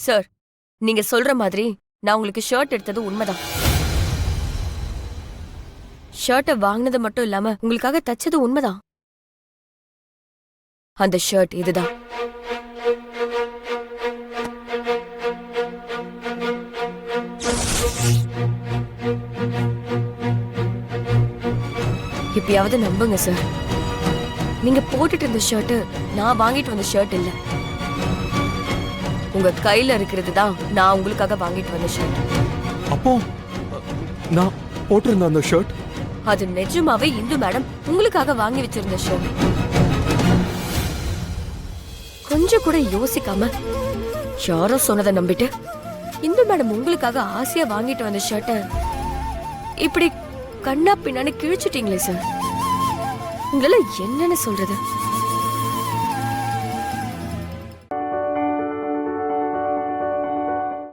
Sir, நீங்க சொல்ற மாதிரி நான் உங்களுக்கு ஷர்ட் எடுத்தது உண்மைதான். ஷர்ட்டை வாங்கினது மட்டும் இல்லாம உங்களுக்காக தச்சது உண்மைதான். அந்த ஷர்ட் இதுதான். இப்பயாவது நம்புங்க சார். நீங்க போட்டுட்டு இருந்த ஷர்ட் நான் வாங்கிட்டு வந்த ஷர்ட் இல்ல. உங்க கையில இருக்கிறது தான் நான் உங்களுக்காக வாங்கிட்டு வந்த ஷர்ட். அப்போ நான் போட்டிருந்த அந்த ஷர்ட் அது நிஜமாவே இந்து மேடம் உங்களுக்காக வாங்கி வச்சிருந்த ஷர்ட். கொஞ்சம் கூட யோசிக்காம யாரோ சொன்னதை நம்பிட்டு இந்து மேடம் உங்களுக்காக ஆசையா வாங்கிட்டு வந்த ஷர்ட்டை இப்படி கண்ணா பின்னான்னு கிழிச்சிட்டீங்களே சார். உங்களால என்னன்னு சொல்றது?